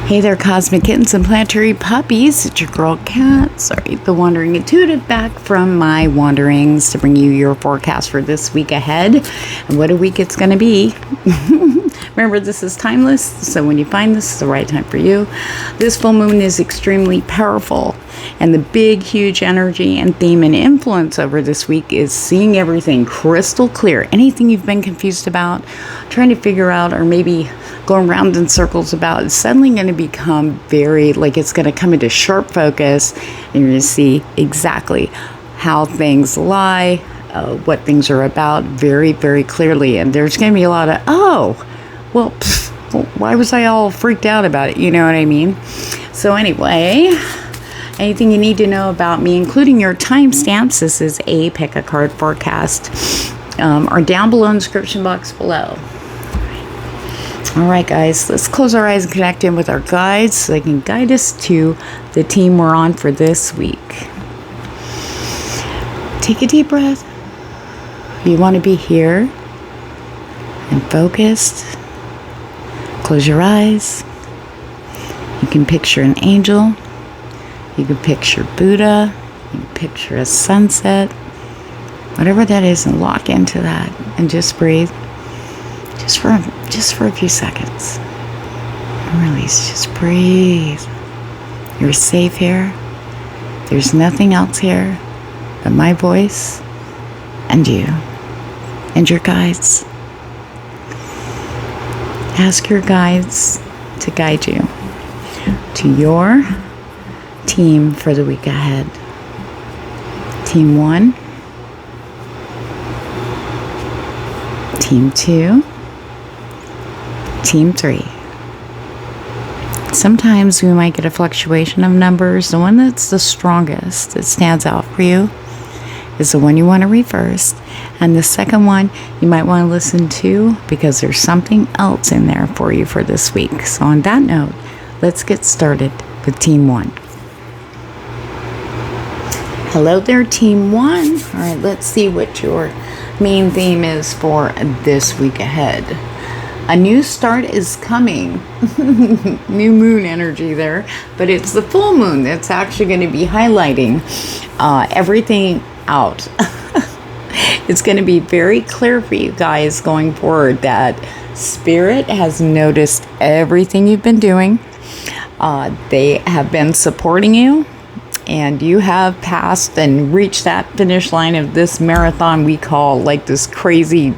Hey there, cosmic kittens and planetary puppies. It's your girl Cat. Sorry, the wandering intuitive back from my wanderings to bring you your forecast for this week ahead. And what a week it's going to be. Remember, this is timeless, so when you find this is the right time for you. This full moon is extremely powerful, and the big, huge energy and theme and influence over this week is seeing everything crystal clear. Anything you've been confused about, trying to figure out, or maybe going round in circles about, is suddenly going to become very, like, it's going to come into sharp focus, and you're going to see exactly how things lie, what things are about very, very clearly. And there's going to be a lot of, well, why was I all freaked out about it? You know what I mean? So anyway, anything you need to know about me, including your timestamps, this is a pick a card forecast, are down below in the description box below. All right, guys, let's close our eyes and connect in with our guides so they can guide us to the team we're on for this week. Take a deep breath. You want to be here and focused. Close your eyes. You can picture an angel. You can picture Buddha. You can picture a sunset. Whatever that is, and lock into that and just breathe. Just for a few seconds. And release. Just breathe. You're safe here. There's nothing else here but my voice and you and your guides. Ask your guides to guide you to your team for the week ahead. Team 1, Team 2, Team 3. Sometimes we might get a fluctuation of numbers. The one that's the strongest, that stands out for you, is the one you want to read first. And the second one you might want to listen to because there's something else in there for you for this week. So on that note, let's get started with Team 1. Hello there, Team 1. All right, let's see what your main theme is for this week ahead. A new start is coming. New moon energy there, but it's the full moon that's actually going to be highlighting everything out. It's going to be very clear for you guys going forward that Spirit has noticed everything you've been doing. They have been supporting you, and you have passed and reached that finish line of this marathon we call like this crazy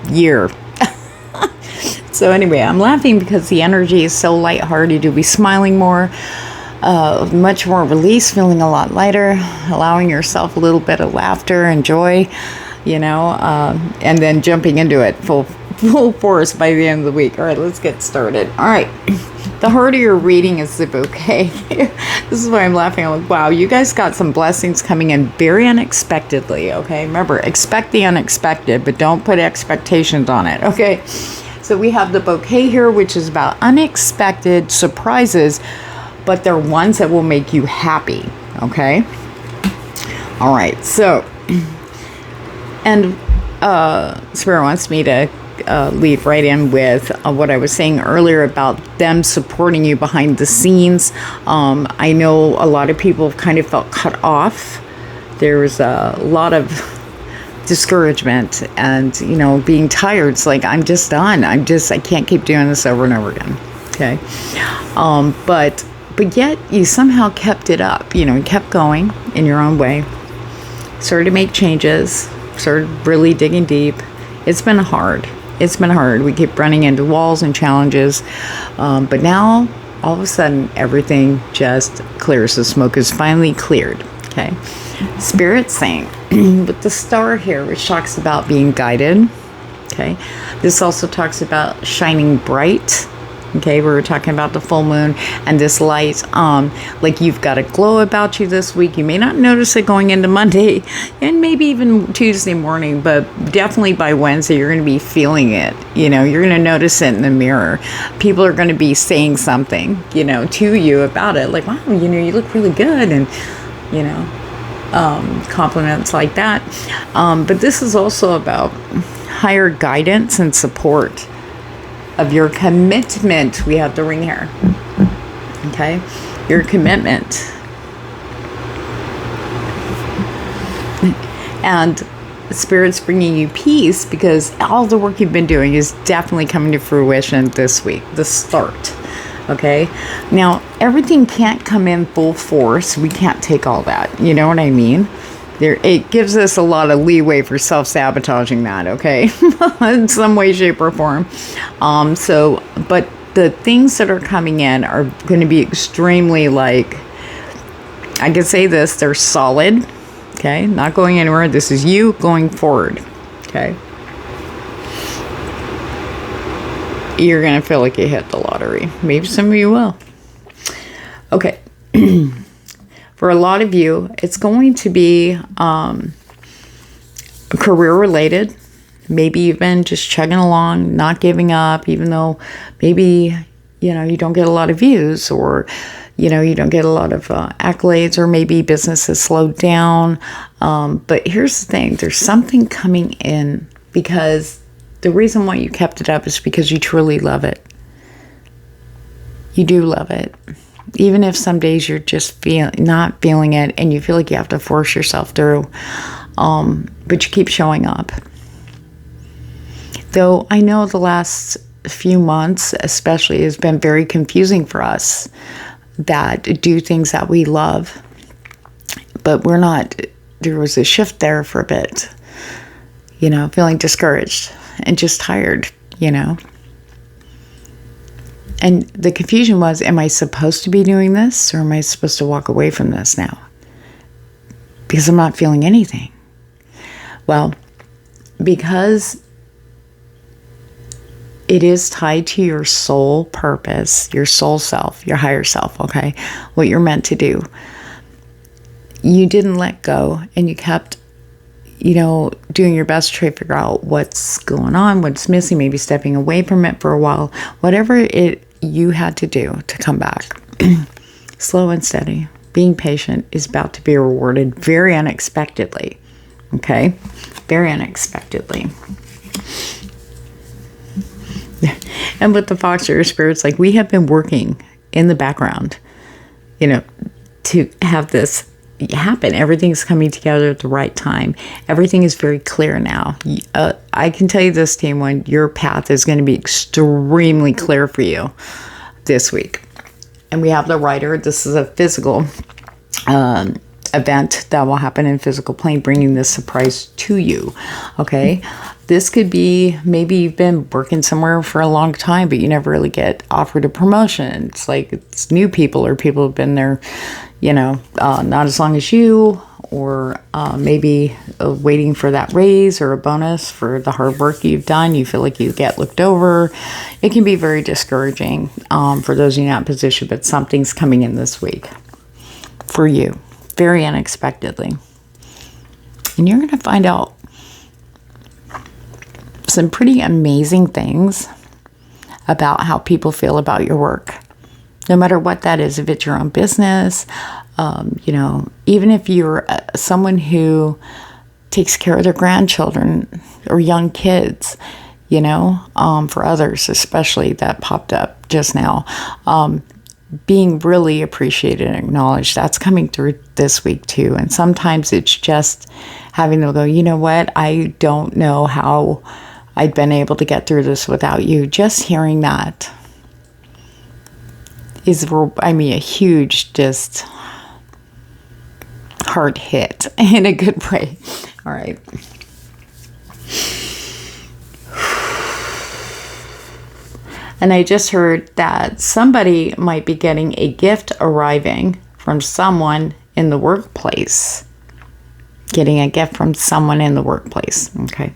year. So anyway, I'm laughing because the energy is so lighthearted. You'll be smiling more, much more release, feeling a lot lighter, allowing yourself a little bit of laughter and joy, and then jumping into it full force by the end of the week. All right, let's get started. All right, the heart of your reading is the bouquet. This is why I'm laughing. I'm like, wow, you guys got some blessings coming in very unexpectedly, okay? Remember, expect the unexpected, but don't put expectations on it, okay? So we have the bouquet here, which is about unexpected surprises, but they're ones that will make you happy, okay? All right, so, and Spirit wants me to lead right in with what I was saying earlier about them supporting you behind the scenes. I know a lot of people have kind of felt cut off. There's a lot of discouragement and being tired. It's like, I'm just done. I can't keep doing this over and over again. Okay. But yet you somehow kept it up, you kept going in your own way, started to make changes, started really digging deep. It's been hard. We keep running into walls and challenges. But now all of a sudden everything just clears. The smoke is finally cleared. Okay. Spirit's saying with the star here, which talks about being guided. Okay. This also talks about shining bright. Okay, we were talking about the full moon and this light, like you've got a glow about you this week. You may not notice it going into Monday and maybe even Tuesday morning, but definitely by Wednesday, you're going to be feeling it. You're going to notice it in the mirror. People are going to be saying something, to you about it. Like, wow, you look really good. And, compliments like that. But this is also about higher guidance and support of your commitment. We have the ring here. Okay? Your commitment. And Spirit's bringing you peace because all the work you've been doing is definitely coming to fruition this week, the start. Okay? Now, everything can't come in full force. We can't take all that. You know what I mean? It gives us a lot of leeway for self-sabotaging that, okay? In some way, shape, or form. But the things that are coming in are going to be extremely, like, I can say this, they're solid, okay? Not going anywhere. This is you going forward, okay? You're going to feel like you hit the lottery. Maybe some of you will. Okay. For a lot of you, it's going to be career related. Maybe even just chugging along, not giving up, even though maybe, you don't get a lot of views, or, you don't get a lot of accolades, or maybe business has slowed down. But here's the thing. There's something coming in, because the reason why you kept it up is because you truly love it. You do love it. Even if some days you're just not feeling it and you feel like you have to force yourself through, but you keep showing up. Though I know the last few months especially has been very confusing for us that do things that we love, but there was a shift there for a bit, feeling discouraged and just tired, And the confusion was, am I supposed to be doing this, or am I supposed to walk away from this now? Because I'm not feeling anything. Well, because it is tied to your soul purpose, your soul self, your higher self, okay? What you're meant to do. You didn't let go, and you kept, doing your best to try to figure out what's going on, what's missing, maybe stepping away from it for a while. Whatever you had to do to come back. Slow and steady. Being patient is about to be rewarded very unexpectedly. Okay? Very unexpectedly. And with the Fox River Spirits, like, we have been working in the background, to have this happen. Everything's coming together at the right time. Everything is very clear now. I can tell you this, team one, your path is going to be extremely clear for you this week. And we have the Rider. This is a physical event that will happen in physical plane, bringing this surprise to you. Okay? This could be, maybe you've been working somewhere for a long time, but you never really get offered a promotion. It's like it's new people, or people have been there, not as long as you, or maybe waiting for that raise or a bonus for the hard work you've done. You feel like you get looked over. It can be very discouraging for those in that position, but something's coming in this week for you, very unexpectedly. And you're going to find out some pretty amazing things about how people feel about your work. No matter what that is, if it's your own business, even if you're someone who takes care of their grandchildren or young kids, for others especially, that popped up just now, being really appreciated and acknowledged, that's coming through this week too. And sometimes it's just having them go, you know what, I don't know how I'd been able to get through this without you. Just hearing that is, a huge, just heart hit in a good way. All right. And I just heard that somebody might be getting a gift arriving from someone in the workplace. Getting a gift from someone in the workplace. Okay,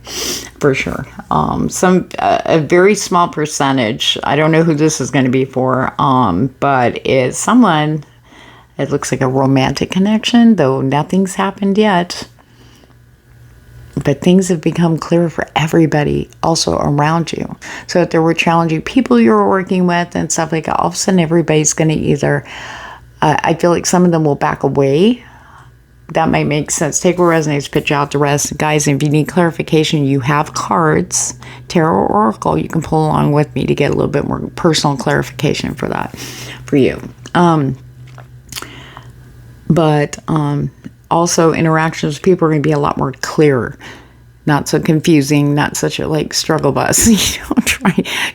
for sure. A very small percentage. I don't know who this is going to be for. But it's someone. It looks like a romantic connection, though nothing's happened yet. But things have become clearer for everybody also around you. So if there were challenging people you were working with and stuff like that, all of a sudden everybody's going to either. I feel like some of them will back away. That might make sense. Take what resonates, pitch out the rest. Guys, if you need clarification, you have cards, tarot or oracle, you can pull along with me to get a little bit more personal clarification for that, for you. But also interactions with people are going to be a lot more clearer. Not so confusing, not such a like struggle bus,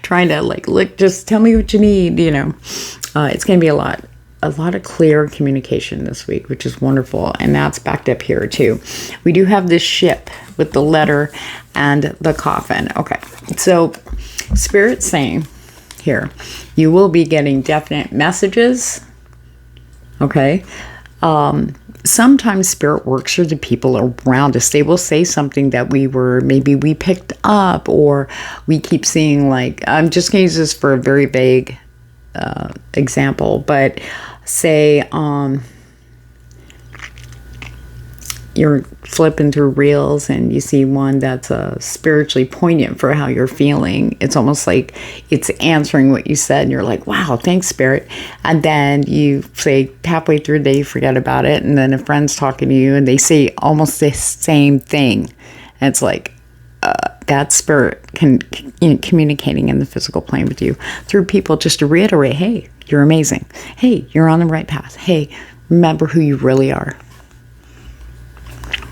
trying to like, look, just tell me what you need, it's going to be a lot of clear communication this week, which is wonderful. And that's backed up here too. We do have this ship with the letter and the coffin. Okay. So Spirit's saying here, you will be getting definite messages. Okay. Sometimes Spirit works through the people around us. They will say something that maybe we picked up, or we keep seeing, like, I'm just going to use this for a very vague example, but say you're flipping through reels and you see one that's spiritually poignant for how you're feeling. It's almost like it's answering what you said, and you're like, wow, thanks, Spirit. And then you say halfway through the day you forget about it, and then a friend's talking to you and they say almost the same thing, and it's like that Spirit communicating in the physical plane with you through people, just to reiterate, hey, you're amazing, hey, you're on the right path, hey, remember who you really are.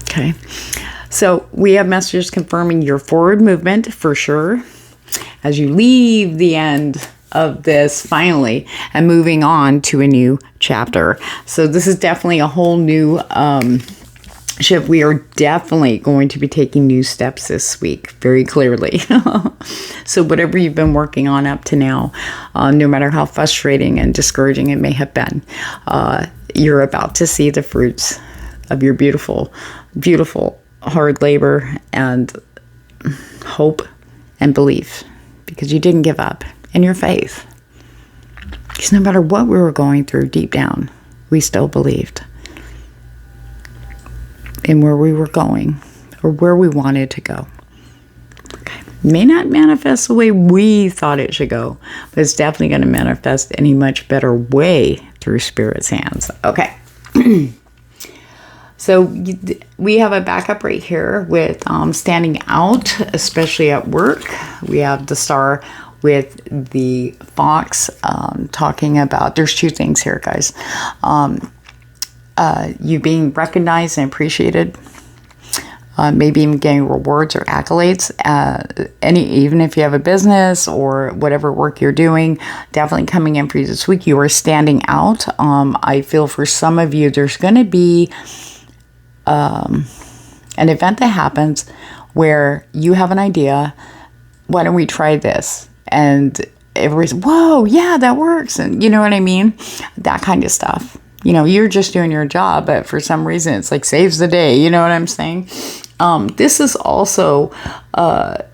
Okay, so we have messages confirming your forward movement for sure as you leave the end of this finally and moving on to a new chapter. So this is definitely a whole new shift. We are definitely going to be taking new steps this week, very clearly. So whatever you've been working on up to now, no matter how frustrating and discouraging it may have been, you're about to see the fruits of your beautiful hard labor and hope and belief, because you didn't give up, in your faith. Because no matter what we were going through deep down, we still believed in where we were going or where we wanted to go. Okay. May not manifest the way we thought it should go, but it's definitely going to manifest in a much better way through Spirit's hands. Okay. So we have a backup right here with standing out, especially at work. We have the star with the fox talking about, there's two things here, guys. You being recognized and appreciated, maybe even getting rewards or accolades. Even if you have a business or whatever work you're doing, definitely coming in for you this week. You are standing out. I feel for some of you, there's going to be an event that happens where you have an idea. Why don't we try this? And everybody's, whoa, yeah, that works. And you know what I mean? That kind of stuff. You're just doing your job, but for some reason it's like saves the day. You know what I'm saying? This is also,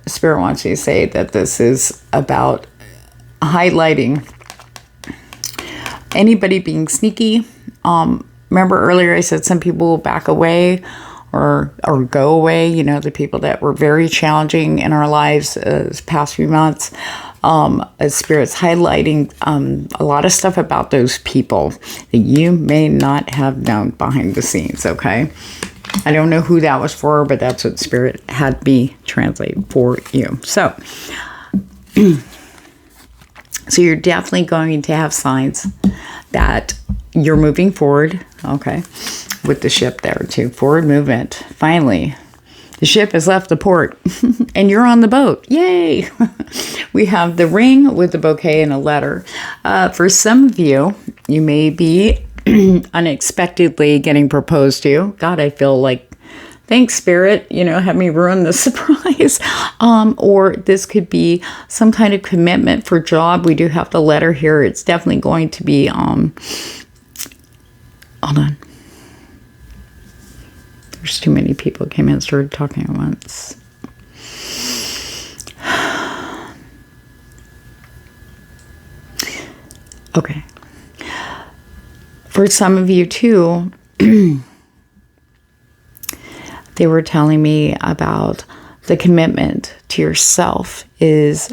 Spirit wants you to say that this is about highlighting anybody being sneaky. Remember earlier I said some people will back away or go away, the people that were very challenging in our lives this past few months. As Spirit's highlighting a lot of stuff about those people that you may not have known behind the scenes, okay? I don't know who that was for, but that's what Spirit had me translate for you. So you're definitely going to have signs that you're moving forward, okay, with the ship there too. Forward movement. Finally, the ship has left the port and you're on the boat. Yay! We have the ring with the bouquet and a letter. For some of you, you may be unexpectedly getting proposed to. God, I feel like, thanks, Spirit, have me ruin the surprise. Or this could be some kind of commitment for job. We do have the letter here. It's definitely going to be, hold on. There's too many people came in and started talking at once. Okay. For some of you too, they were telling me about the commitment to yourself is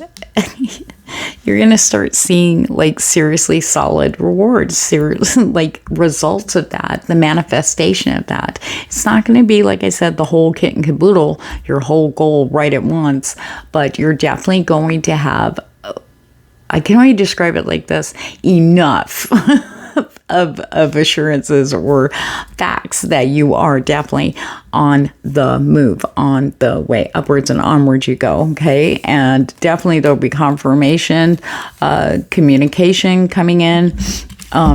you're going to start seeing like seriously solid rewards, like results of that, the manifestation of that. It's not going to be, like I said, the whole kit and caboodle, your whole goal right at once, but you're definitely going to have, I can only describe it like this, enough of assurances or facts that you are definitely on the move, on the way upwards and onwards you go, okay? And definitely there'll be confirmation, communication coming in.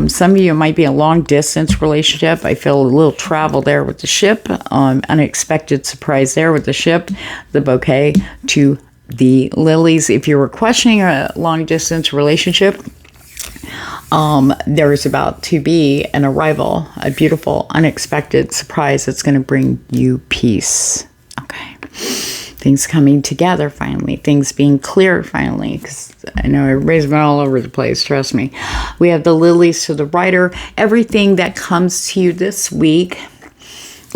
Some of you might be a long distance relationship. I feel a little travel there with the ship, unexpected surprise there with the ship, the bouquet to the lilies. If you were questioning a long distance relationship, there is about to be an arrival, a beautiful, unexpected surprise that's going to bring you peace. Okay. Things coming together finally. Things being clear finally. Because I know everybody's been all over the place. Trust me. We have the lilies to the rider. Everything that comes to you this week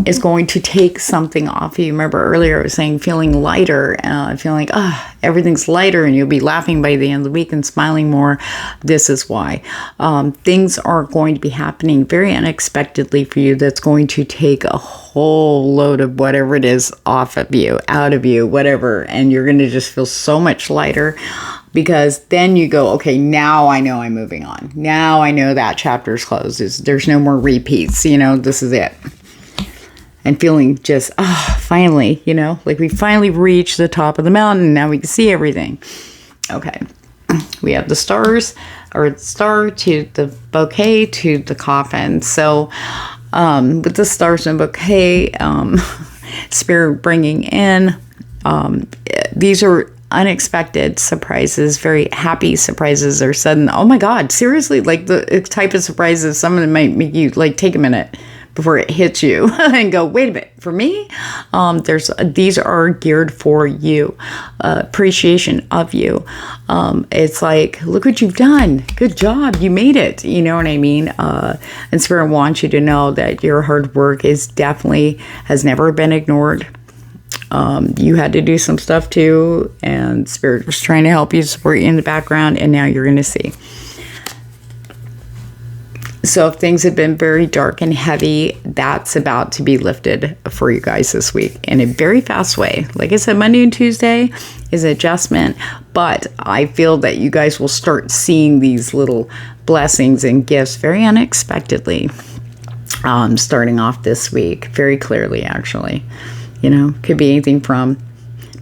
is going to take something off of you. Remember earlier I was saying feeling lighter, feeling like everything's lighter, and you'll be laughing by the end of the week and smiling more. This is why. Things are going to be happening very unexpectedly for you that's going to take a whole load of whatever it is off of you, out of you, whatever, and you're going to just feel so much lighter. Because then you go, okay, now I know I'm moving on. Now I know that chapter's closed. There's no more repeats. This is it. And feeling just, finally, like we finally reached the top of the mountain. Now we can see everything. Okay. We have the stars, or the star to the bouquet to the coffin. So with the stars and bouquet, Spirit bringing in, these are unexpected surprises, very happy surprises or sudden. Oh my God, seriously, like the type of surprises, some of them might make you like take a minute before it hits you and go, wait a minute, for me? These are geared for you, appreciation of you. It's like, look what you've done. Good job. You made it. You know what I mean? And Spirit wants you to know that your hard work has never been ignored. You had to do some stuff too, and Spirit was trying to help you, support you in the background, and now you're going to see. So if things have been very dark and heavy, that's about to be lifted for you guys this week in a very fast way. Like I said, Monday and Tuesday is adjustment, but I feel that you guys will start seeing these little blessings and gifts very unexpectedly, starting off this week, very clearly, actually. Could be anything from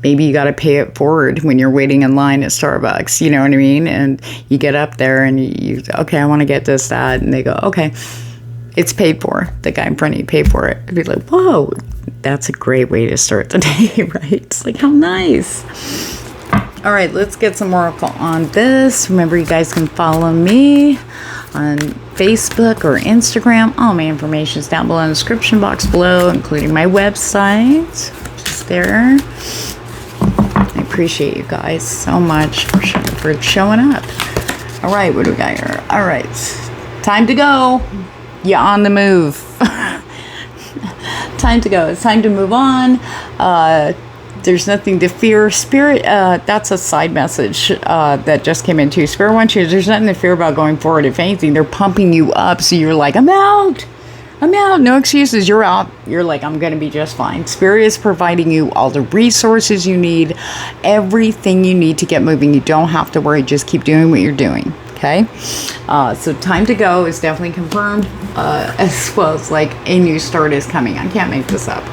maybe you got to pay it forward when you're waiting in line at Starbucks, you know what I mean? And you get up there and you okay, I want to get this, that. And they go, okay, it's paid for. The guy in front of you paid for it. I'd be like, whoa, that's a great way to start the day, right? It's like, how nice. All right, let's get some oracle on this. Remember, you guys can follow me on Facebook or Instagram. All my information is down below in the description box below, including my website, which is there. I appreciate you guys so much for showing up. All right, what do we got here? All right, time to go. You're on the move. Time to go. It's time to move on. There's nothing to fear. Spirit, that's a side message that just came in too. Spirit wants you, there's nothing to fear about going forward. If anything, they're pumping you up. So you're like, I'm out. No excuses. You're out. You're like, I'm going to be just fine. Spirit is providing you all the resources you need, everything you need to get moving. You don't have to worry. Just keep doing what you're doing. Okay. So time to go is definitely confirmed, as well as like a new start is coming. I can't make this up.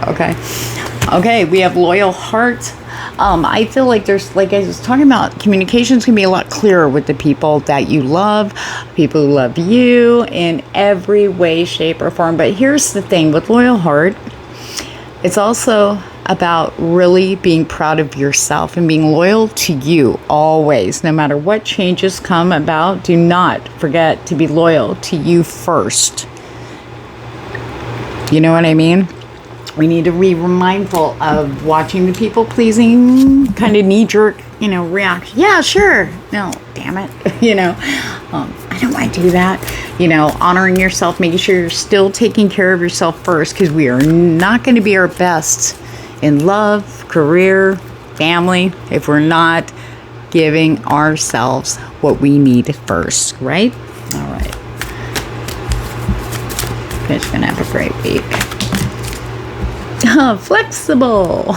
Okay, we have loyal heart. I feel like there's, like I was talking about, communications can be a lot clearer with the people that you love, people who love you in every way, shape, or form. But here's the thing with loyal heart, it's also about really being proud of yourself and being loyal to you always. No matter what changes come about, do not forget to be loyal to you first. You know what I mean? We need to be mindful of watching the people-pleasing kind of knee-jerk, reaction. Yeah, sure. No, damn it. I don't want to do that. Honoring yourself, making sure you're still taking care of yourself first, because we are not going to be our best in love, career, family, if we're not giving ourselves what we need first, right? All right. You guys are going to have a great week. Flexible.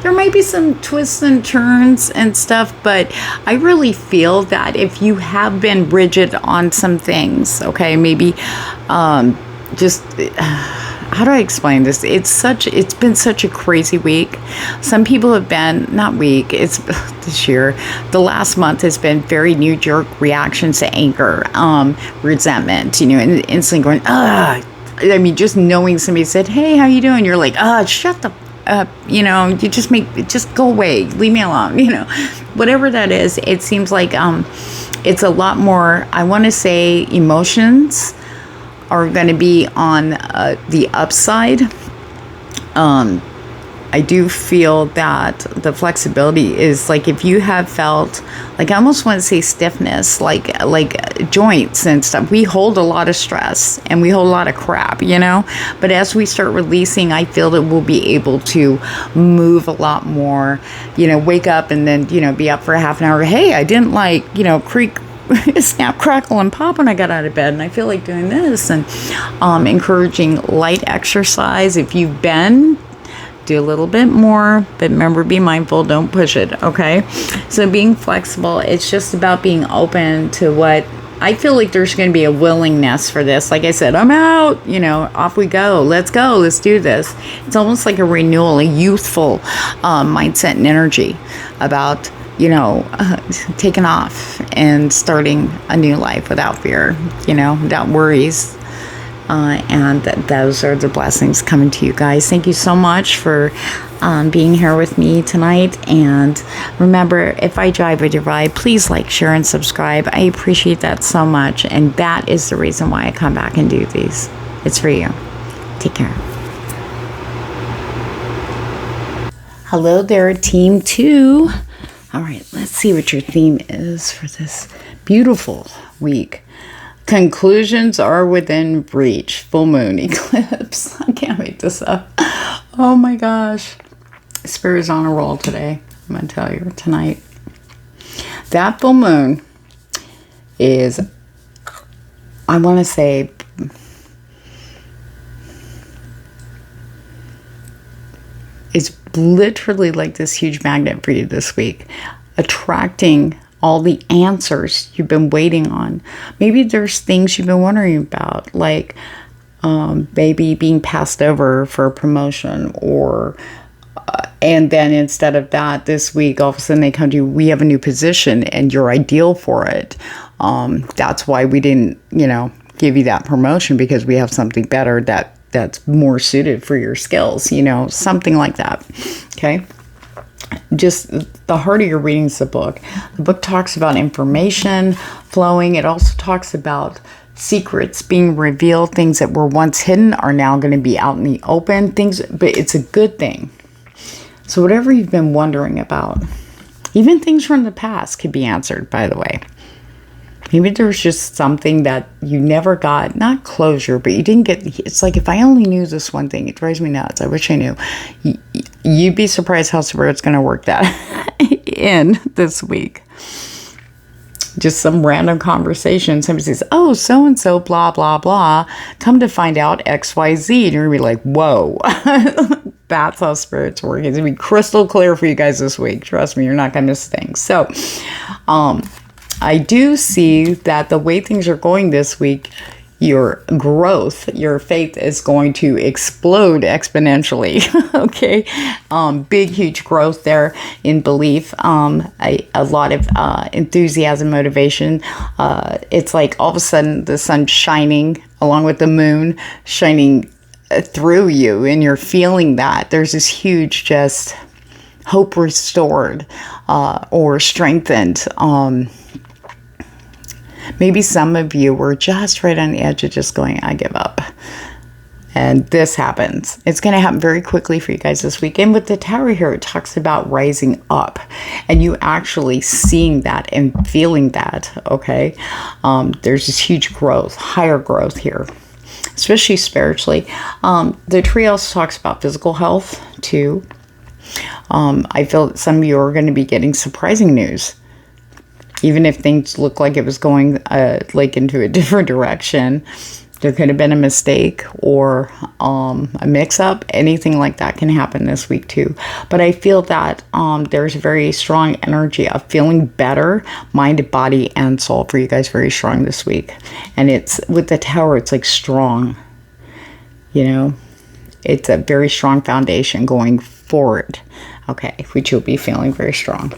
there might be some twists and turns and stuff, but I really feel that if you have been rigid on some things, okay, maybe just how do I explain this? It's been such a crazy week. Some people have been, not week, it's this year, the last month has been very knee-jerk reactions to anger, resentment, and instantly going, ugh. I mean, just knowing somebody said, hey, how you doing? You're like, shut the up, you just go away, leave me alone, whatever that is. It seems like it's a lot more, I want to say, emotions are going to be on the upside. I do feel that the flexibility is like, if you have felt like, I almost want to say stiffness, like joints and stuff, we hold a lot of stress and we hold a lot of crap, but as we start releasing, I feel that we'll be able to move a lot more, wake up and then, be up for a half an hour. Hey, I didn't creak, snap, crackle, and pop when I got out of bed, and I feel like doing this, and encouraging light exercise. If you've been, do a little bit more, but remember, be mindful, don't push it, okay? So being flexible, it's just about being open to what I feel like there's going to be a willingness for this. Like I said, I'm out, off we go, let's do this. It's almost like a renewal, a youthful mindset and energy about taking off and starting a new life without fear, without worries. And those are the blessings coming to you guys. Thank you so much for being here with me tonight. And remember, if I drive with your vibe, please like, share, and subscribe. I appreciate that so much. And that is the reason why I come back and do these. It's for you. Take care. Hello there, Team 2. All right, let's see what your theme is for this beautiful week. Conclusions are within reach. Full moon eclipse. I can't make this up. Oh my gosh. Spirit is on a roll today. I'm going to tell you tonight. That full moon is, I want to say, it's literally like this huge magnet for you this week, attracting all the answers you've been waiting on. Maybe there's things you've been wondering about, like maybe being passed over for a promotion, or and then instead of that, this week all of a sudden they come to you, we have a new position and you're ideal for it. That's why we didn't give you that promotion, because we have something better that's more suited for your skills, something like that. Okay. Just the heart of your reading is the book. The book talks about information flowing. It also talks about secrets being revealed. Things that were once hidden are now going to be out in the open. But it's a good thing. So whatever you've been wondering about, even things from the past, could be answered, by the way. Maybe there's just something that you never got, not closure, but you didn't get. It's like, if I only knew this one thing, it drives me nuts. I wish I knew. You'd be surprised how Spirit's going to work that in this week. Just some random conversation. Somebody says, oh, so-and-so, blah, blah, blah. Come to find out XYZ. And you're going to be like, whoa. That's how Spirit's working. It's going to be crystal clear for you guys this week. Trust me, you're not going to miss things. So, I do see that the way things are going this week, your growth, your faith is going to explode exponentially. Okay. Big, huge growth there in belief. A lot of enthusiasm, motivation. It's like all of a sudden the sun's shining along with the moon shining through you, and you're feeling that. There's this huge just hope restored or strengthened. Maybe some of you were just right on the edge of just going, I give up. And this happens. It's going to happen very quickly for you guys this weekend. With the Tower here, it talks about rising up and you actually seeing that and feeling that, okay? There's this huge growth, higher growth here, especially spiritually. The tree also talks about physical health too. I feel that some of you are going to be getting surprising news. Even if things look like it was going like into a different direction, There could have been a mistake or a mix-up. Anything like that can happen this week too. But I feel that there's very strong energy of feeling better, mind, body, and soul for you guys. Very strong this week. And it's with the Tower, it's like strong. You know, it's a very strong foundation going forward. Okay, which you'll be feeling very strong.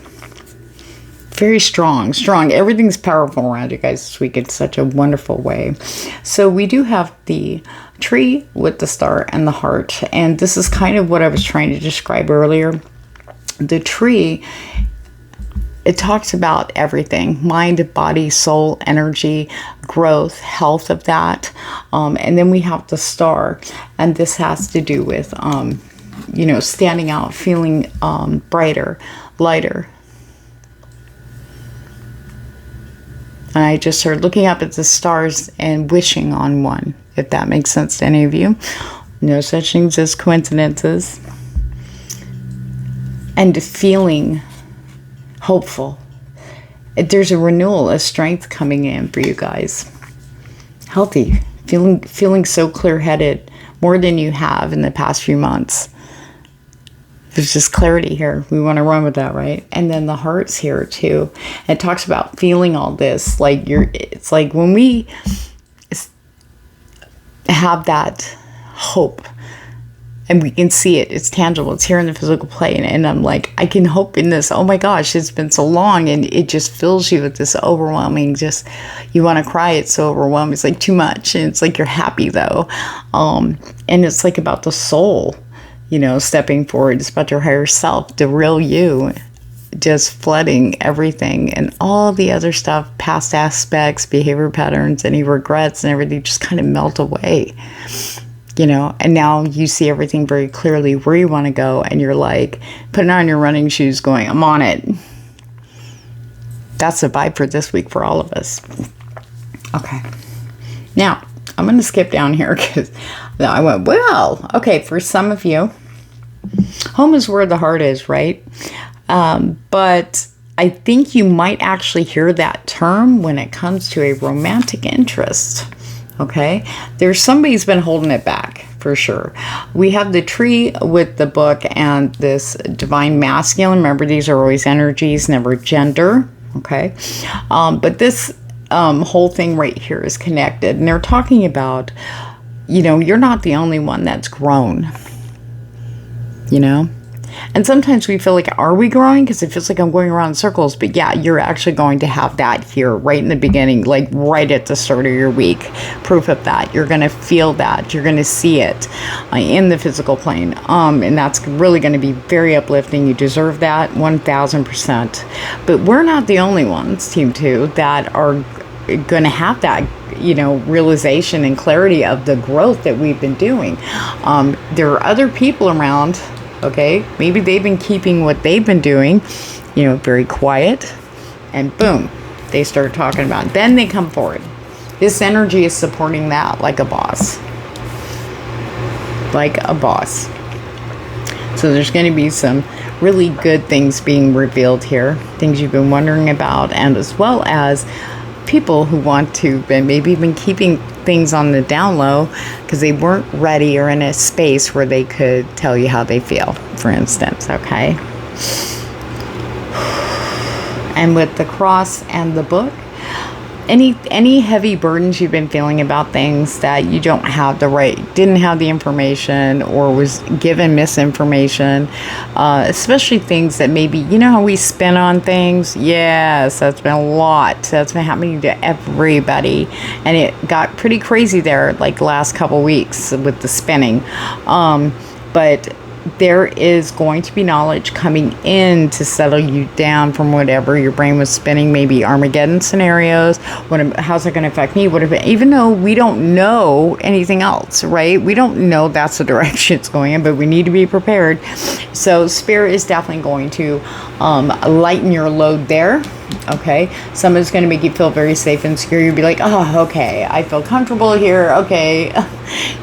Very strong. Everything's powerful around you guys this week in such a wonderful way. So we do have the tree with the star and the heart. And this is kind of what I was trying to describe earlier. The tree, it talks about everything. Mind, body, soul, energy, growth, health of that. And then we have the star. And this has to do with, you know, standing out, feeling brighter, lighter. And I just started looking up at the stars and wishing on one, if that makes sense to any of you. No such things as coincidences. And feeling hopeful. There's a renewal of strength coming in for you guys. Healthy. Feeling so clear-headed, more than you have in the past few months. There's just clarity here. We want to run with that, right? And then the heart's here too. It talks about feeling all this. Like it's like when we have that hope and we can see it, it's tangible, it's here in the physical plane. And I'm like, I can hope in this. Oh my gosh, it's been so long. And it just fills you with this overwhelming, just, you want to cry. It's so overwhelming. It's like too much. And it's like, you're happy though. And it's like about the soul. You know, stepping forward. It's about your higher self, the real you, just flooding everything and all the other stuff, past aspects, behavior patterns, any regrets and everything just kind of melt away, you know, and now you see everything very clearly where you want to go and you're like putting on your running shoes going, I'm on it. That's the vibe for this week for all of us. Okay. Now, I'm going to skip down here because I went, well, okay, for some of you, home is where the heart is, right? But I think you might actually hear that term when it comes to a romantic interest, okay? There's somebody's been holding it back, for sure. We have the tree with the book and this divine masculine. Remember, these are always energies, never gender, okay? But this whole thing right here is connected. And they're talking about, you know, you're not the only one that's grown, you know? And sometimes we feel like, are we growing? Because it feels like I'm going around in circles. But yeah, you're actually going to have that here right in the beginning, like right at the start of your week. Proof of that. You're going to feel that. You're going to see it in the physical plane. And that's really going to be very uplifting. You deserve that 1000%. But we're not the only ones, Team 2, that are going to have that, you know, realization and clarity of the growth that we've been doing. There are other people around. Okay, maybe they've been keeping what they've been doing, you know, very quiet, and boom, they start talking about it. Then they come forward. This energy is supporting that like a boss. Like a boss. So there's going to be some really good things being revealed here, things you've been wondering about, and as well as people who want to, but maybe been keeping things on the down low because they weren't ready or in a space where they could tell you how they feel, for instance, okay? And with the cross and the book, any heavy burdens you've been feeling about things that you don't have didn't have the information or was given misinformation, especially things that maybe, you know how we spin on things? Yes, that's been a lot. That's been happening to everybody. And it got pretty crazy there like the last couple weeks with the spinning. But there is going to be knowledge coming in to settle you down from whatever your brain was spinning, maybe Armageddon scenarios. How's it going to affect me? Even though we don't know anything else, right? We don't know that's the direction it's going in, but we need to be prepared. So Spirit is definitely going to lighten your load there. Okay, someone's going to make you feel very safe and secure. You'll be like, oh, okay, I feel comfortable here. Okay,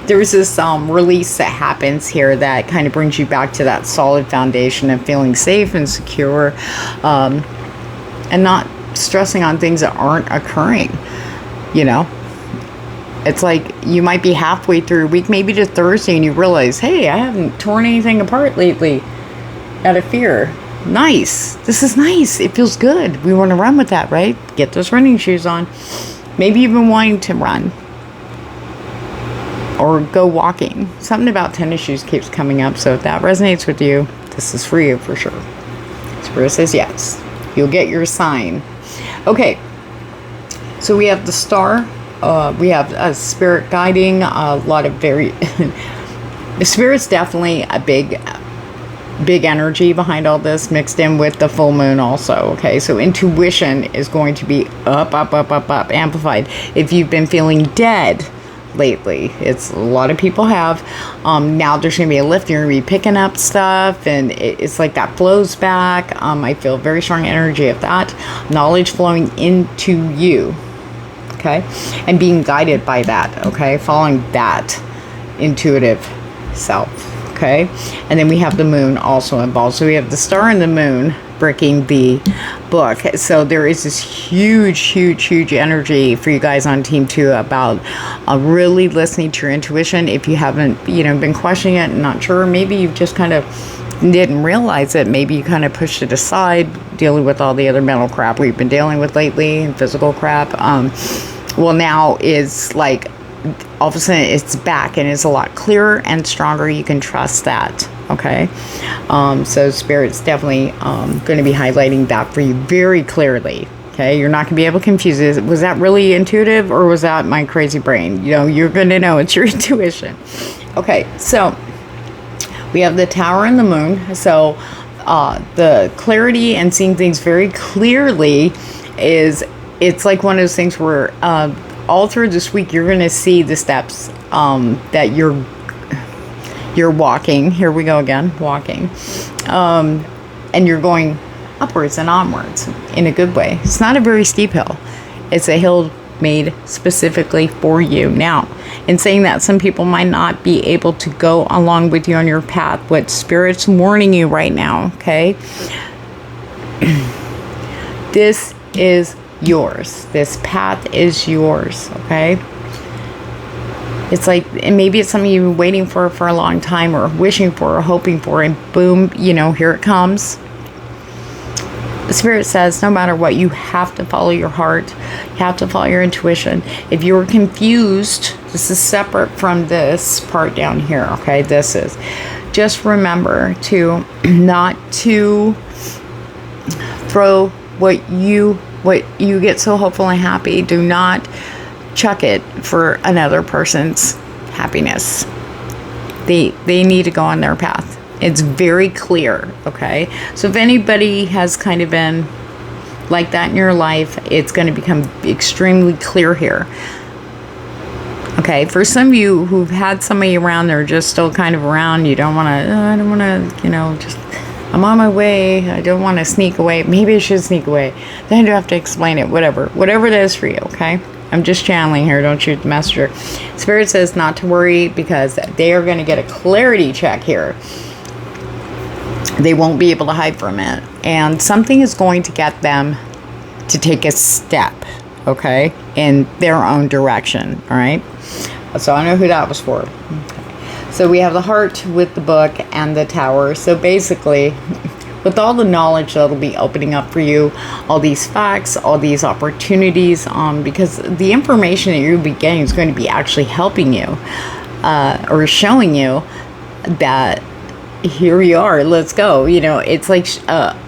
there's this release that happens here that kind of brings you back to that solid foundation of feeling safe and secure, and not stressing on things that aren't occurring, you know. It's like you might be halfway through a week, maybe to Thursday, and you realize, hey, I haven't torn anything apart lately out of fear. Nice. This is nice. It feels good. We want to run with that, right? Get those running shoes on. Maybe you've been wanting to run or go walking. Something about tennis shoes keeps coming up. So if that resonates with you, this is for you for sure. Spirit says yes. You'll get your sign. Okay. So we have the star. We have a spirit guiding. A lot of very... The spirit's definitely a big energy behind all this, mixed in with the full moon also. Okay, so intuition is going to be up, amplified. If you've been feeling dead lately, it's a lot of people have, now there's going to be a lift. You're going to be picking up stuff, and it's like that flows back. I feel very strong energy of that knowledge flowing into you, okay, and being guided by that, okay, following that intuitive self. Okay, and then we have the moon also involved. So we have the star and the moon breaking the book. So there is this huge energy for you guys on team 2 about really listening to your intuition. If you haven't, been questioning it and not sure, maybe you've just kind of didn't realize it. Maybe you kind of pushed it aside, dealing with all the other mental crap we've been dealing with lately and physical crap. Well, now is like, all of a sudden it's back and it's a lot clearer and stronger. You can trust that. Okay, so Spirit's definitely going to be highlighting that for you very clearly. Okay, you're not going to be able to confuse it. Was that really intuitive, or was that my crazy brain? You're going to know it's your intuition. Okay, so we have the Tower and the Moon. So the clarity and seeing things very clearly it's like one of those things where all through this week, you're going to see the steps that you're walking. Here we go again, walking. And you're going upwards and onwards in a good way. It's not a very steep hill. It's a hill made specifically for you. Now, in saying that, some people might not be able to go along with you on your path. What Spirit's warning you right now, okay? This is yours. This path is yours, okay? It's like, and maybe it's something you've been waiting for a long time, or wishing for, or hoping for, and boom, here it comes. The Spirit says, no matter what, you have to follow your heart. You have to follow your intuition. If you were confused, this is separate from this part down here, okay? This is, just remember to not to throw what you get so hopeful and happy. Do not chuck it for another person's happiness. They need to go on their path. It's very clear, okay? So if anybody has kind of been like that in your life, it's going to become extremely clear here. Okay, for some of you who've had somebody around, they're just still kind of around, I don't want to, just, I'm on my way, I don't want to sneak away. Maybe I should sneak away. Then I do have to explain it, whatever it is for you, okay? I'm just channeling here, don't shoot the messenger. Spirit says not to worry, because they are going to get a clarity check here. They won't be able to hide from it. And something is going to get them to take a step, okay, in their own direction, all right? So I know who that was for. Okay. So we have the heart with the book and the tower. So basically, with all the knowledge that'll be opening up for you, all these facts, all these opportunities, because the information that you'll be getting is going to be actually helping you, or showing you that here we are, let's go. It's like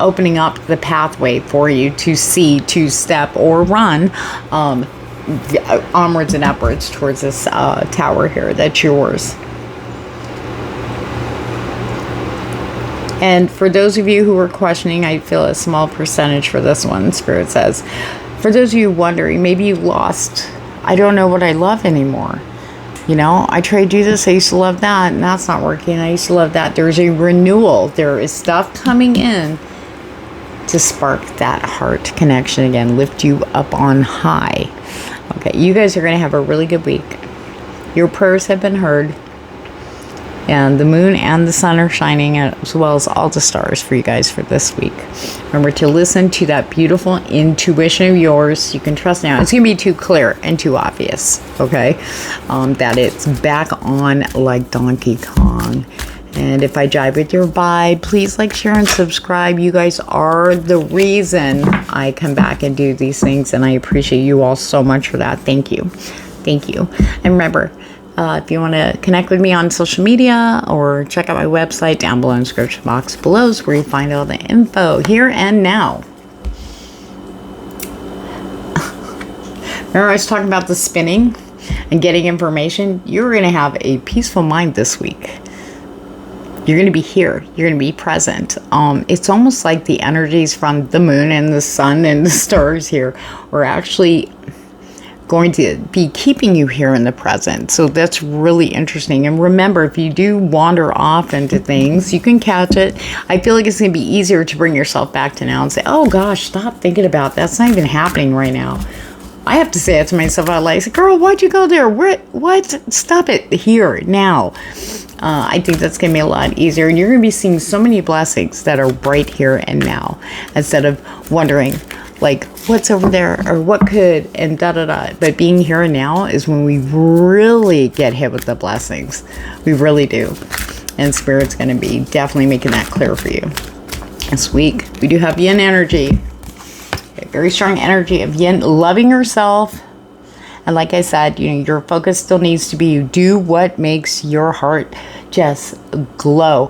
opening up the pathway for you to see, to step or run onwards and upwards towards this tower here that's yours. And for those of you who are questioning, I feel a small percentage for this one, Spirit says. For those of you wondering, maybe you lost, I don't know what I love anymore. I tried to do this, I used to love that, and that's not working. I used to love that. There's a renewal. There is stuff coming in to spark that heart connection again, lift you up on high. Okay, you guys are going to have a really good week. Your prayers have been heard. And the moon and the sun are shining, as well as all the stars for you guys for this week. Remember to listen to that beautiful intuition of yours. You can trust now. It's going to be too clear and too obvious, okay? That it's back on like Donkey Kong. And if I jive with your vibe, please like, share, and subscribe. You guys are the reason I come back and do these things, and I appreciate you all so much for that. Thank you. Thank you. And remember, if you want to connect with me on social media or check out my website, down below in the description box below is where you find all the info here and now. Remember I was talking about the spinning and getting information? You're going to have a peaceful mind this week. You're going to be here. You're going to be present. It's almost like the energies from the moon and the sun and the stars here are actually going to be keeping you here in the present. So that's really interesting. And remember, if you do wander off into things, you can catch it. I feel like it's going to be easier to bring yourself back to now and say, oh gosh, stop thinking about that. That's not even happening right now. I have to say it to myself out loud. I say, girl, why'd you go there? What? Stop it here, now. I think that's going to be a lot easier. And you're going to be seeing so many blessings that are right here and now, instead of wondering, like, what's over there or what could and da-da-da. But being here and now is when we really get hit with the blessings. We really do. And Spirit's going to be definitely making that clear for you. This week, we do have yin energy. A very strong energy of yin, loving yourself. And like I said, you know, your focus still needs to be you do what makes your heart just glow,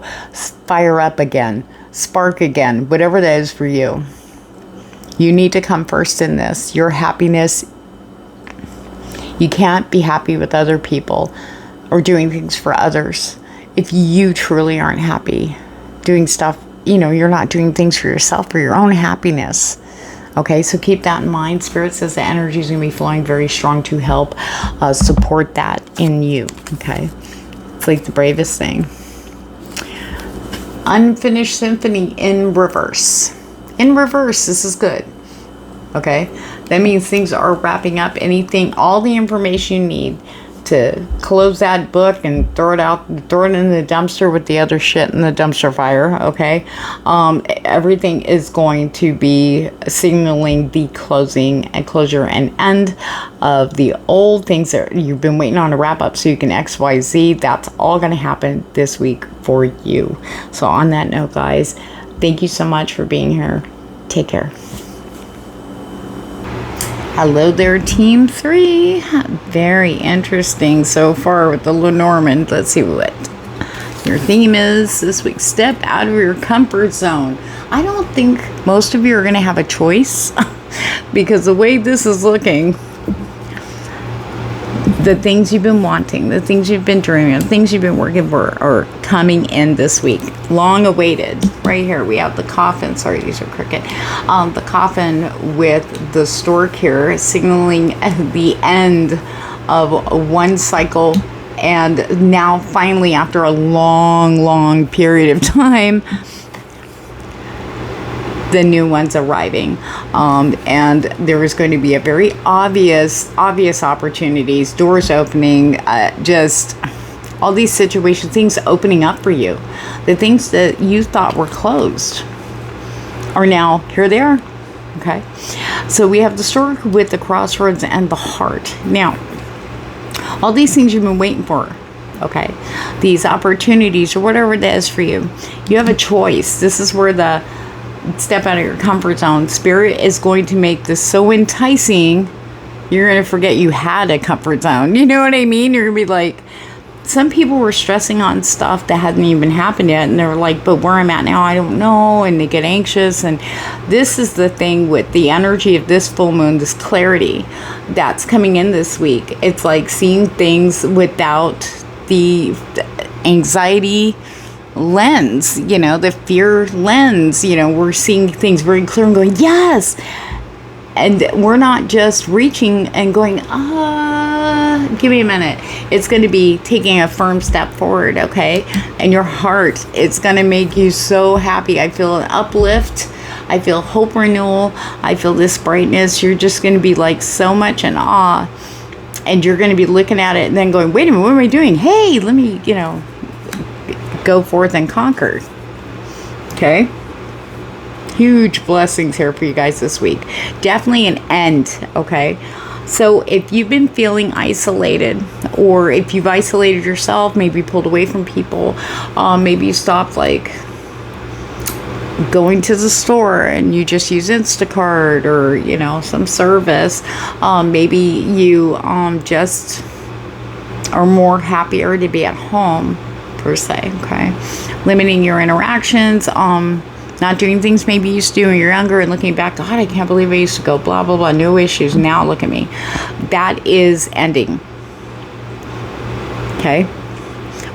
fire up again, spark again, whatever that is for you. You need to come first in this. Your happiness, you can't be happy with other people or doing things for others if you truly aren't happy doing stuff. You know, you're not doing things for yourself, for your own happiness. Okay, so keep that in mind. Spirit says the energy is going to be flowing very strong to help support that in you. Okay, it's like the bravest thing. Unfinished symphony in reverse. In reverse, this is good. Okay, that means things are wrapping up. Anything, all the information you need to close that book and throw it in the dumpster with the other shit in the dumpster fire. Okay, everything is going to be signaling the closing and closure and end of the old things that you've been waiting on to wrap up so you can XYZ. That's all going to happen this week for you. So on that note, guys, thank you so much for being here. Take care. Hello there, Team 3. Very interesting so far with the LENORMAND. Let's see what your theme is this week. Step out of your comfort zone. I don't think most of you are going to have a choice because the way this is looking, the things you've been wanting, the things you've been dreaming of, the things you've been working for are coming in this week. Long awaited. Right here we have the coffin. Sorry, these are crooked. The coffin with the stork here signaling the end of one cycle. And now finally, after a long period of time, the new one's arriving, and there is going to be a very obvious opportunities, doors opening, just all these situations, things opening up for you. The things that you thought were closed are now, here they are. Okay, so we have the stork with the crossroads and the heart. Now, all these things you've been waiting for, okay, these opportunities or whatever it is for you, you have a choice. This is where the step out of your comfort zone. Spirit is going to make this so enticing, you're going to forget you had a comfort zone. You know what I mean? You're going to be like, some people were stressing on stuff that hadn't even happened yet, and they're like, but where I'm at now, I don't know, and they get anxious. And this is the thing with the energy of this full moon, this clarity that's coming in this week. It's like seeing things without the anxiety lens, you know, the fear lens. You know, we're seeing things very clear and going, yes. And we're not just reaching and going, give me a minute. It's going to be taking a firm step forward, okay? And your heart, it's going to make you so happy. I feel an uplift. I feel hope renewal. I feel this brightness. You're just going to be like so much in awe. And you're going to be looking at it and then going, wait a minute, what am I doing? Hey, let me, you know, go forth and conquer. Okay? Huge blessings here for you guys this week. Definitely an end, okay? So if you've been feeling isolated, or if you've isolated yourself, maybe pulled away from people, maybe you stopped like going to the store and you just use Instacart or, you know, some service. Maybe you just are more happier to be at home, per se, okay? Limiting your interactions, not doing things maybe you used to do when you're younger, and looking back, God, I can't believe I used to go blah, blah, blah, no issues. Now look at me. That is ending. Okay?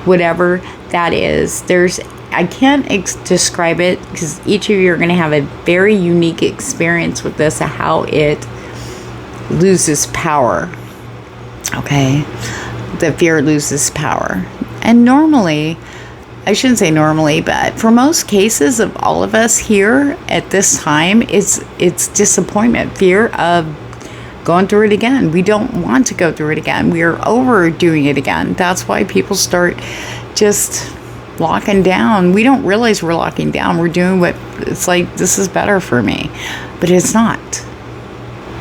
Whatever that is. I can't describe it, because each of you are going to have a very unique experience with this, of how it loses power. Okay? The fear loses power. And normally, I shouldn't say normally, but for most cases of all of us here at this time, it's disappointment, fear of going through it again. We don't want to go through it again. We are overdoing it again. That's why people start just locking down. We don't realize we're locking down. We're doing what it's like, this is better for me, but it's not.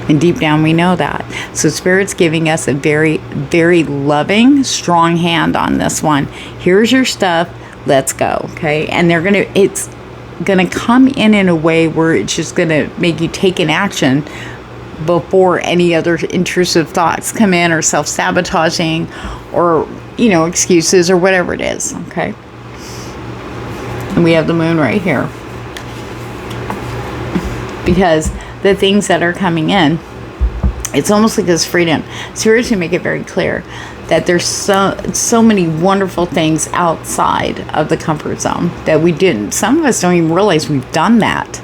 And deep down we know that. So Spirit's giving us a very, very loving, strong hand on this one. Here's your stuff. Let's go, okay? And it's gonna come in a way where it's just gonna make you take an action before any other intrusive thoughts come in, or self-sabotaging, or, you know, excuses, or whatever it is, okay? And we have the moon right here. Because the things that are coming in, it's almost like this freedom. Spirit's gonna make it very clear that there's so many wonderful things outside of the comfort zone that we didn't. Some of us don't even realize we've done that.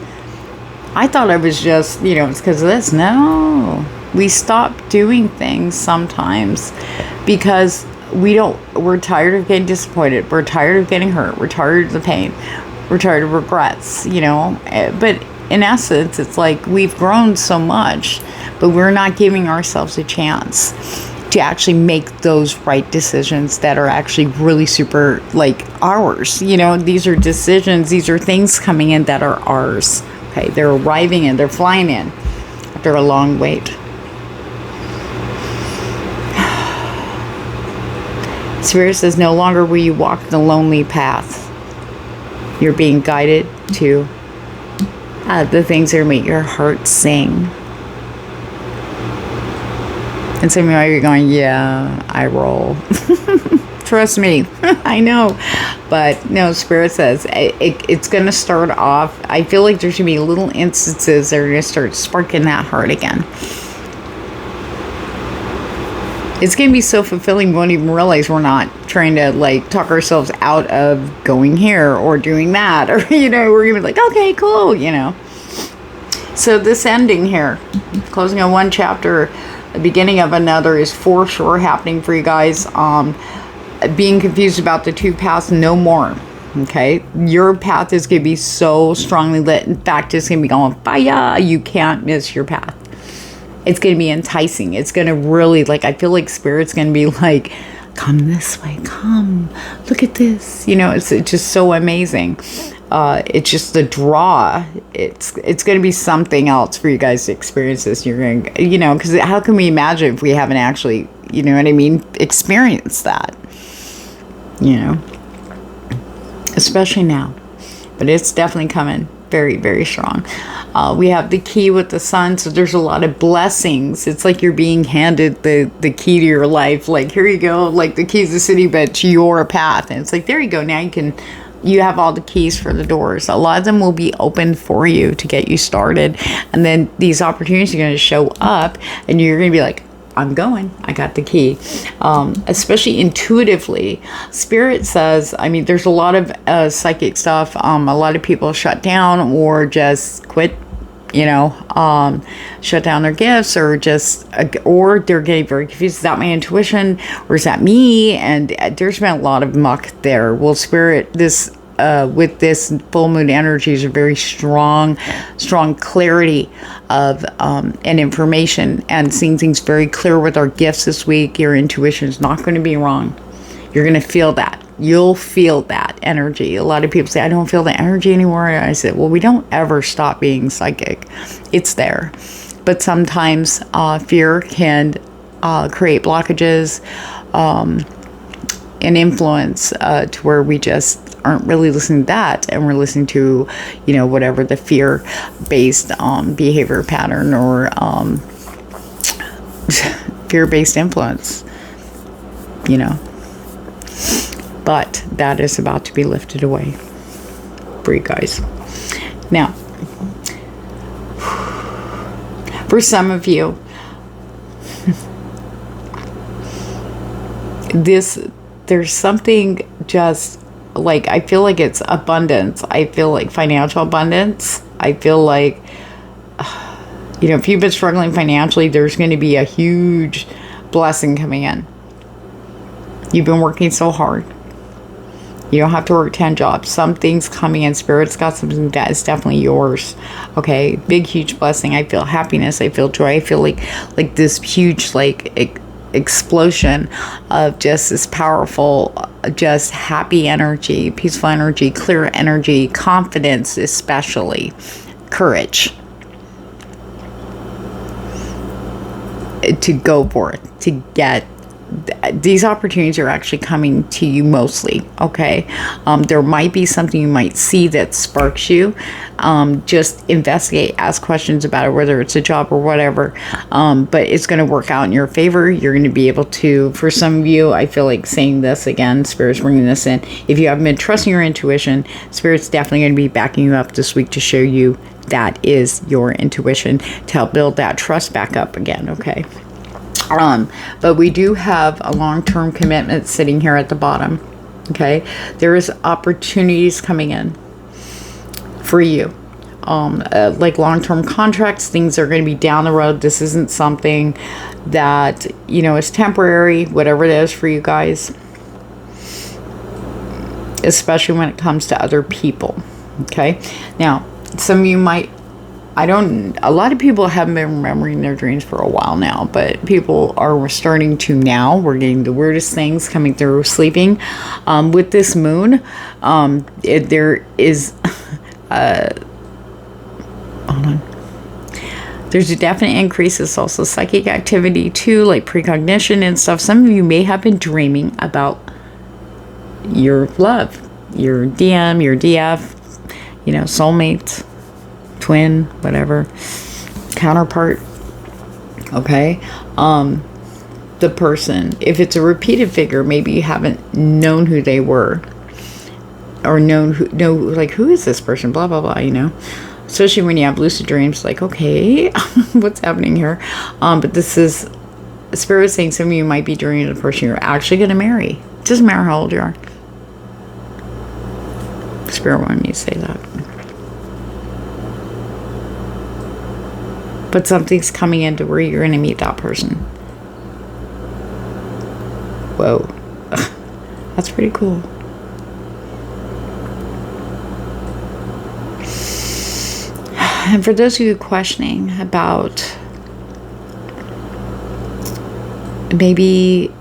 I thought I was just, you know, it's because of this. No. We stop doing things sometimes because we're tired of getting disappointed. We're tired of getting hurt. We're tired of the pain. We're tired of regrets, you know. But in essence, it's like we've grown so much, but we're not giving ourselves a chance to actually make those right decisions that are actually really super, like, ours. You know, these are decisions, these are things coming in that are ours. Okay, they're arriving in, they're flying in after a long wait. Spirit says, no longer will you walk the lonely path. You're being guided to the things that make your heart sing. And some of you are going, yeah, I roll. Trust me, I know. But no, Spirit says it's going to start off. I feel like there's going to be little instances that are going to start sparking that heart again. It's going to be so fulfilling, we won't even realize we're not trying to, like, talk ourselves out of going here or doing that. Or, you know, we're going to be like, okay, cool, you know. So this ending here, closing on one chapter, the beginning of another, is for sure happening for you guys. Being confused about the two paths, no more. Okay, your path is going to be so strongly lit. In fact, it's going to be going fire. You can't miss your path. It's going to be enticing. It's going to really, like, I feel like Spirit's going to be like, come this way, come, look at this. You know, it's just so amazing. It's just the draw. It's going to be something else for you guys to experience this. You're going to, you know, because how can we imagine if we haven't actually, you know what I mean, experienced that, you know, especially now. But it's definitely coming very, very strong. We have the key with the sun, so there's a lot of blessings. It's like you're being handed the key to your life. Like, here you go, like the keys to the city, but to your path. And it's like, there you go. Now you have all the keys for the doors. A lot of them will be open for you to get you started. And then these opportunities are going to show up, and you're going to be like, I'm going. I got the key. Especially intuitively. Spirit says, I mean, there's a lot of psychic stuff. A lot of people shut down or just quit, you know, shut down their gifts, or just, or they're getting very confused. Is that my intuition, or is that me? And there's been a lot of muck there. Well, Spirit, this with this full moon energies are very strong clarity of and information, and seeing things very clear with our gifts this week. Your intuition is not going to be wrong. You're going to feel that. you'll feel that energy. A lot of people say, I don't feel the energy anymore. And I said, well, we don't ever stop being psychic. It's there. But sometimes fear can create blockages and influence to where we just aren't really listening to that, and we're listening to, whatever the fear-based behavior pattern or fear-based influence, But that is about to be lifted away for you guys. Now, for some of you, there's something just like, I feel like it's abundance. I feel like financial abundance. I feel like, if you've been struggling financially, there's going to be a huge blessing coming in. You've been working so hard. You don't have to work 10 jobs. Something's coming in. Spirit's got something that is definitely yours. Okay? Big, huge blessing. I feel happiness. I feel joy. I feel like this huge, explosion of just this powerful, just happy energy, peaceful energy, clear energy, confidence, especially courage to go for it, to get these opportunities are actually coming to you mostly. Okay, there might be something you might see that sparks you. Just investigate, ask questions about it, whether it's a job or whatever, but it's going to work out in your favor. You're going to be able to, for some of you, I feel like saying this again, Spirit's bringing this in, if you haven't been trusting your intuition, Spirit's definitely going to be backing you up this week to show you that is your intuition, to help build that trust back up again. Okay. But we do have a long-term commitment sitting here at the bottom. Okay, there is opportunities coming in for you, like long-term contracts. Things are going to be down the road. This isn't something that is temporary, whatever it is for you guys, especially when it comes to other people. Okay, now some of you might, a lot of people haven't been remembering their dreams for a while now, but people are starting to now. We're getting the weirdest things coming through sleeping. With this moon, there is, hold on. There's a definite increase. It's also psychic activity too, like precognition and stuff. Some of you may have been dreaming about your love, your DM, your DF, soulmate, twin, whatever, counterpart. Okay, the person, if it's a repeated figure, maybe you haven't known who they were, or who is this person, blah blah blah, especially when you have lucid dreams, like, okay, what's happening here? But this is Spirit saying some of you might be dreaming of the person you're actually going to marry. It doesn't matter how old you are. Spirit wanted me to say that. But something's coming into where you're going to meet that person. Whoa. That's pretty cool. And for those of you questioning about maybe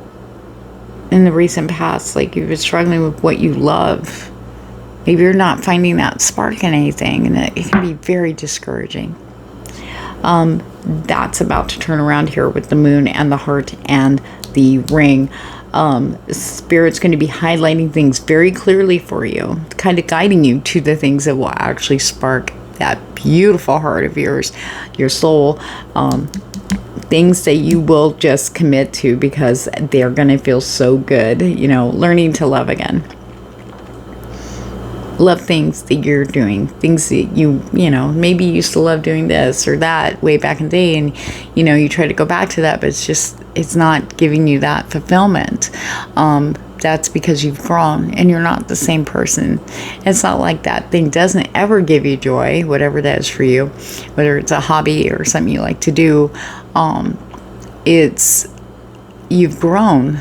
in the recent past, like you've been struggling with what you love, maybe you're not finding that spark in anything, and it can be very discouraging. That's about to turn around here with the moon and the heart and the ring. Spirit's going to be highlighting things very clearly for you, kind of guiding you to the things that will actually spark that beautiful heart of yours, your soul, things that you will just commit to because they're going to feel so good, learning to love again. Love things that you're doing, things that maybe you used to love doing this or that way back in the day, and you try to go back to that, but it's not giving you that fulfillment. That's because you've grown and you're not the same person. It's not like that thing doesn't ever give you joy, whatever that is for you, whether it's a hobby or something you like to do. You've grown.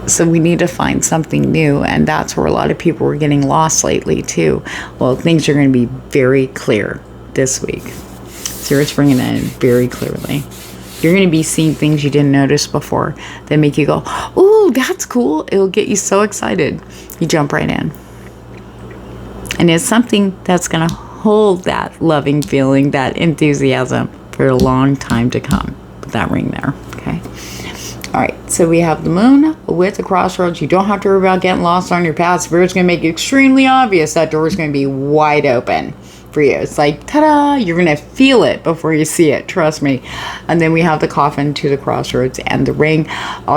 So we need to find something new, and that's where a lot of people are getting lost lately too. Well, things are going to be very clear this week. Spirit's bringing it in very clearly. You're going to be seeing things you didn't notice before that make you go, ooh, that's cool. It'll get you so excited. You jump right in. And it's something that's going to hold that loving feeling, that enthusiasm for a long time to come. Put that ring there, okay? All right, so we have the moon with the crossroads. You don't have to worry about getting lost on your path. Spirit's going to make it extremely obvious that door is going to be wide open for you. It's like, ta-da! You're going to feel it before you see it. Trust me. And then we have the coffin to the crossroads and the ring.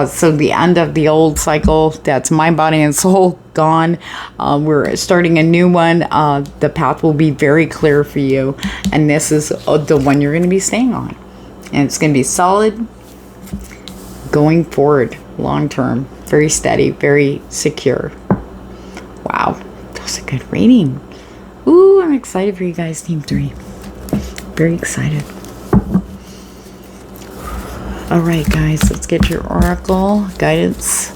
So the end of the old cycle, that's mind, body, and soul, gone. We're starting a new one. The path will be very clear for you. And this is the one you're going to be staying on. And it's going to be solid, going forward, long term, very steady, very secure. Wow, that was a good reading. Ooh, I'm excited for you guys, Team 3. Very excited. All right, guys, let's get your oracle guidance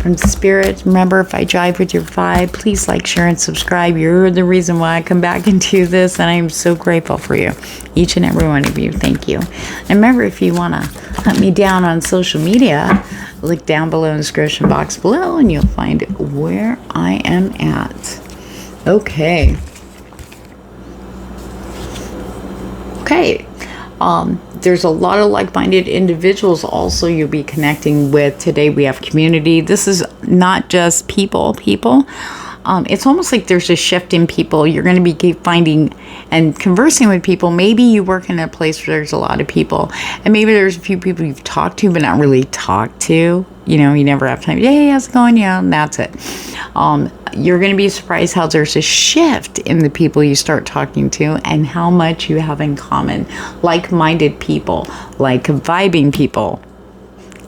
from Spirit. Remember, if I jive with your vibe, please like, share, and subscribe. You're the reason why I come back and do this, and I'm so grateful for you. Each and every one of you, thank you. And remember, if you want to hunt me down on social media, look down below in the description box below, and you'll find where I am at. Okay. Okay. There's a lot of like-minded individuals also you'll be connecting with. Today we have community. This is not just people. It's almost like there's a shift in people. You're going to be finding and conversing with people. Maybe you work in a place where there's a lot of people, and maybe there's a few people you've talked to but not really talked to. You know, you never have time. Hey, how's it going? Yeah, and that's it. You're going to be surprised how there's a shift in the people you start talking to and how much you have in common. Like-minded people, like vibing people.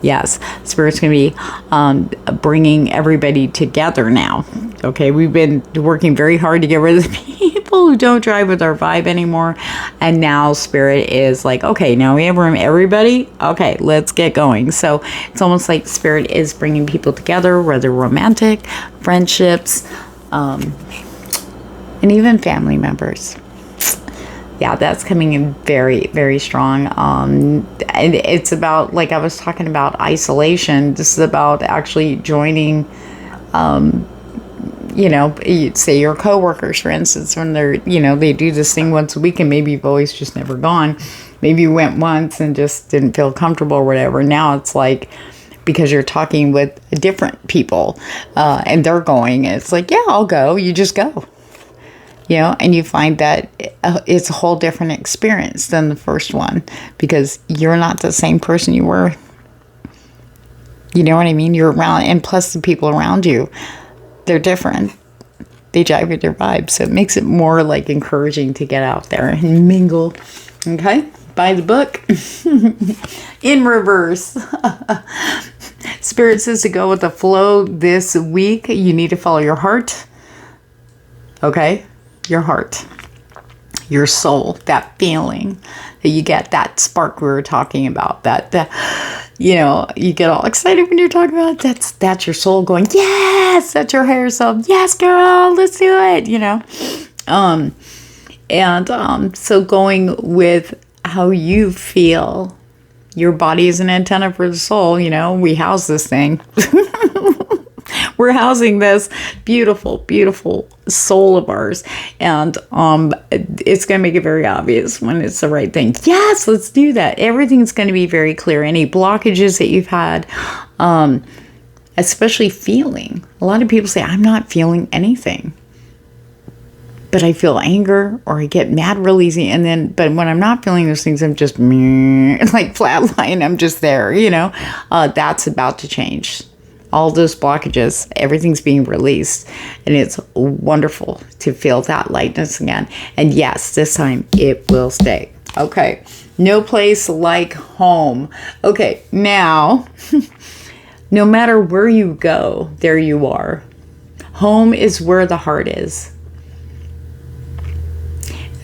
Yes, Spirit's going to be bringing everybody together now. Okay, we've been working very hard to get rid of the people who don't drive with our vibe anymore. And now Spirit is like, okay, now we have room, everybody. Okay, let's get going. So it's almost like Spirit is bringing people together, whether romantic, friendships, and even family members. Yeah, that's coming in very, very strong. And it's about, like I was talking about isolation. This is about actually joining, you know, say your coworkers, for instance, when they're, you know, they do this thing once a week and maybe you've always just never gone. Maybe you went once and just didn't feel comfortable or whatever. Now it's like, because you're talking with different people and they're going, it's like, yeah, I'll go. You just go. You know, and you find that it's a whole different experience than the first one because you're not the same person you were. You know what I mean? You're around, and plus the people around you, they're different. They jive with your vibe. So it makes it more like encouraging to get out there and mingle. Okay? Buy the book. In reverse. Spirit says to go with the flow this week. You need to follow your heart. Okay? Your heart, your soul, that feeling that you get, that spark we were talking about, that you know, you get all excited when you're talking about it. That's your soul going, yes, that's your higher self, yes, girl, let's do it, you know. So going with how you feel. Your body is an antenna for the soul, you know, we house this thing. We're housing this beautiful, beautiful soul of ours. And it's going to make it very obvious when it's the right thing. Yes, let's do that. Everything's going to be very clear. Any blockages that you've had, especially feeling. A lot of people say, I'm not feeling anything. But I feel anger or I get mad real easy. But when I'm not feeling those things, I'm just like flatline. I'm just there, you know. That's about to change. All those blockages, everything's being released. And it's wonderful to feel that lightness again. And yes, this time it will stay. Okay. No place like home. Okay. Now, no matter where you go, there you are. Home is where the heart is.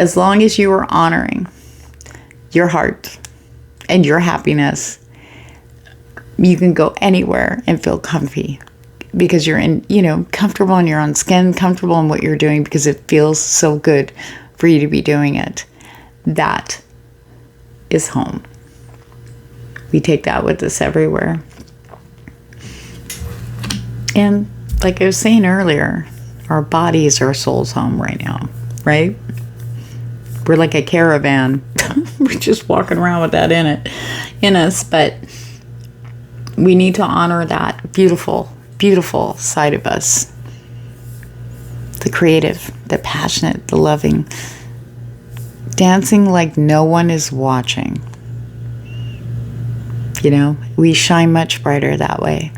As long as you are honoring your heart and your happiness, you can go anywhere and feel comfy because you're in, you know, comfortable in your own skin, comfortable in what you're doing because it feels so good for you to be doing it. That is home. We take that with us everywhere. And like I was saying earlier, our body is our soul's home right now, right? We're like a caravan. We're just walking around with that in us, but we need to honor that beautiful, beautiful side of us. The creative, the passionate, the loving. Dancing like no one is watching. You know, we shine much brighter that way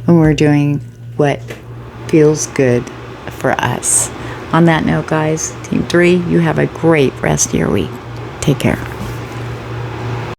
when we're doing what feels good for us. On that note, guys, Team 3, you have a great rest of your week. Take care.